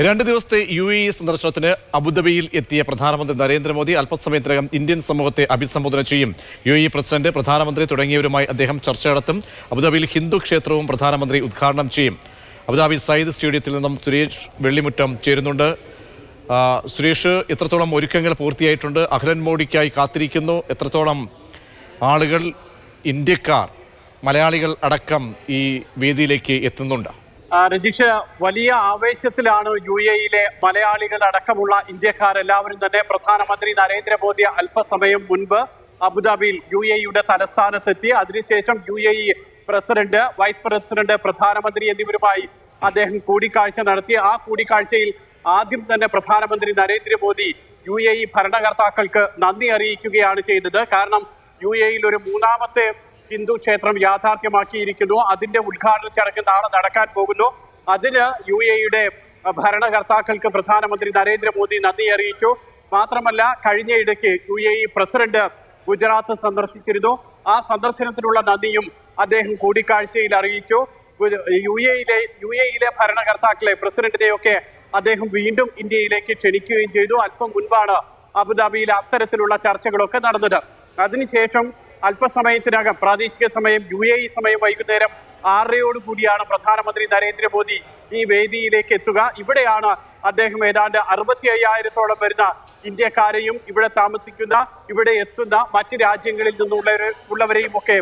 2 ദിവസത്തെ UAE സന്ദർശനത്തിന് അബുദാബിയിൽ എത്തിയ പ്രധാനമന്ത്രി നരേന്ദ്രമോദി അല്പസമയത്തിനകം ഇന്ത്യൻ സമൂഹത്തെ അഭിസംബോധന ചെയ്യും. UAE പ്രസിഡന്റ്, പ്രധാനമന്ത്രി തുടങ്ങിയവരുമായി അദ്ദേഹം ചർച്ച നടത്തും. അബുദാബിയിൽ ഹിന്ദു ക്ഷേത്രവും പ്രധാനമന്ത്രി ഉദ്ഘാടനം ചെയ്യും. അബുദാബി സയ്യിദ് സ്റ്റേഡിയത്തിൽ നിന്നും സുരേഷ് വെള്ളിമുറ്റം ചേരുന്നുണ്ട്. സുരേഷ്, എത്രത്തോളം ഒരുക്കങ്ങൾ പൂർത്തിയായിട്ടുണ്ട്? അഹ്ലൻ മോഡിക്കായി കാത്തിരിക്കുന്നു. എത്രത്തോളം ആളുകൾ, ഇന്ത്യക്കാർ, മലയാളികൾ അടക്കം ഈ വേദിയിലേക്ക് എത്തുന്നുണ്ട്? രജീഷ്, വലിയ ആവേശത്തിലാണ് UAE-യിലെ മലയാളികൾ അടക്കമുള്ള ഇന്ത്യക്കാരെല്ലാവരും തന്നെ. പ്രധാനമന്ത്രി നരേന്ദ്രമോദി അല്പസമയം മുൻപ് അബുദാബിയിൽ UAE-യുടെ തലസ്ഥാനത്തെത്തി. അതിനുശേഷം UAE പ്രസിഡന്റ്, വൈസ് പ്രസിഡന്റ്, പ്രധാനമന്ത്രി എന്നിവരുമായി അദ്ദേഹം കൂടിക്കാഴ്ച നടത്തി. ആ കൂടിക്കാഴ്ചയിൽ ആദ്യം തന്നെ പ്രധാനമന്ത്രി നരേന്ദ്രമോദി UAE ഭരണകർത്താക്കൾക്ക് നന്ദി അറിയിക്കുകയാണ് ചെയ്തത്. കാരണം UAE-യിൽ ഒരു മൂന്നാമത്തെ ഹിന്ദു ക്ഷേത്രം യാഥാർത്ഥ്യമാക്കിയിരിക്കുന്നു. അതിന്റെ ഉദ്ഘാടന ചടങ്ങ് നാളെ നടക്കാൻ പോകുന്നു. അതിന് UAE-യുടെ ഭരണകർത്താക്കൾക്ക് പ്രധാനമന്ത്രി നരേന്ദ്രമോദി നന്ദി അറിയിച്ചു. മാത്രമല്ല, കഴിഞ്ഞ ഇടയ്ക്ക് UAE പ്രസിഡന്റ് ഗുജറാത്ത് സന്ദർശിച്ചിരുന്നു. ആ സന്ദർശനത്തിനുള്ള നന്ദിയും അദ്ദേഹം കൂടിക്കാഴ്ചയിൽ അറിയിച്ചു. UAE-യിലെ ഭരണകർത്താക്കളെ, പ്രസിഡന്റിനെയൊക്കെ അദ്ദേഹം വീണ്ടും ഇന്ത്യയിലേക്ക് ക്ഷണിക്കുകയും ചെയ്തു. അല്പം മുൻപാണ് അബുദാബിയിൽ അത്തരത്തിലുള്ള ചർച്ചകളൊക്കെ നടന്നത്. അതിനുശേഷം അല്പസമയത്തിനകം, പ്രാദേശിക സമയം UAE സമയം വൈകുന്നേരം 6:30 കൂടിയാണ് പ്രധാനമന്ത്രി നരേന്ദ്രമോദി ഈ വേദിയിലേക്ക് എത്തുക. ഇവിടെയാണ് അദ്ദേഹം ഏതാണ്ട് 65,000-ഓളം വരുന്ന ഇന്ത്യക്കാരെയും ഇവിടെ താമസിക്കുന്ന, ഇവിടെ എത്തുന്ന മറ്റ് രാജ്യങ്ങളിൽ നിന്നുള്ളവരെയും ഒക്കെ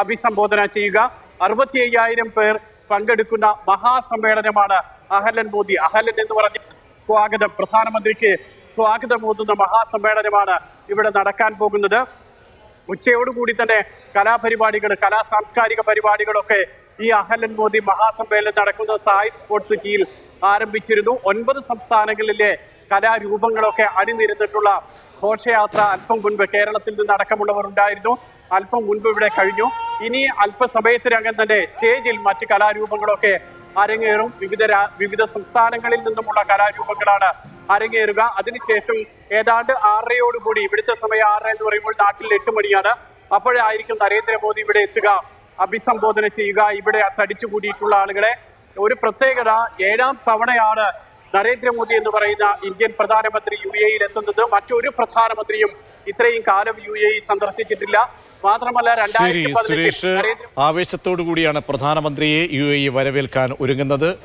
അഭിസംബോധന ചെയ്യുക. 65,000 പേർ പങ്കെടുക്കുന്ന മഹാസമ്മേളനമാണ് അഹ്ലൻ മോദി. അഹ്ലൻ എന്ന് പറഞ്ഞ സ്വാഗതം, പ്രധാനമന്ത്രിക്ക് സ്വാഗതമോതുന്ന മഹാസമ്മേളനമാണ് ഇവിടെ നടക്കാൻ പോകുന്നത്. ഉച്ചയോടുകൂടി തന്നെ കലാപരിപാടികൾ, സാംസ്കാരിക പരിപാടികളൊക്കെ ഈ അഹ്ലൻ മോദി മഹാസമ്മേളനം നടക്കുന്ന സായിദ് സ്പോർട്സ് സിറ്റിയിൽ ആരംഭിച്ചിരുന്നു. 9 സംസ്ഥാനങ്ങളിലെ കലാരൂപങ്ങളൊക്കെ അണിനിരന്നിട്ടുള്ള ഘോഷയാത്ര അല്പം മുൻപ് കേരളത്തിൽ നിന്ന് അടക്കമുള്ളവർ ഉണ്ടായിരുന്നു. അല്പം മുൻപ് ഇവിടെ കഴിഞ്ഞു. ഇനി അല്പസമയത്തിനകം തന്നെ സ്റ്റേജിൽ മറ്റ് കലാരൂപങ്ങളൊക്കെ അരങ്ങേറും. വിവിധ സംസ്ഥാനങ്ങളിൽ നിന്നുമുള്ള കലാരൂപങ്ങളാണ് അരങ്ങേറുക. അതിനുശേഷം ഏതാണ്ട് 6:30 കൂടി, ഇവിടുത്തെ സമയം 6 എന്ന് പറയുമ്പോൾ നാട്ടിൽ 8 മണിയാണ്, അപ്പോഴായിരിക്കും നരേന്ദ്രമോദി ഇവിടെ എത്തുക, അഭിസംബോധന ചെയ്യുക ഇവിടെ തടിച്ചുകൂടിയിട്ടുള്ള ആളുകളെ. ഒരു പ്രത്യേകത, 7ാം തവണയാണ് നരേന്ദ്രമോദി എന്ന് പറയുന്ന ഇന്ത്യൻ പ്രധാനമന്ത്രി UAE-യിൽ എത്തുന്നത്. മറ്റൊരു പ്രധാനമന്ത്രിയും ഇത്രയും കാലം UAE സന്ദർശിച്ചിട്ടില്ല. മാത്രമല്ല, 2018 ആവേശത്തോടു കൂടിയാണ് പ്രധാനമന്ത്രിയെ UAE വരവേൽക്കാൻ ഒരുങ്ങുന്നത്.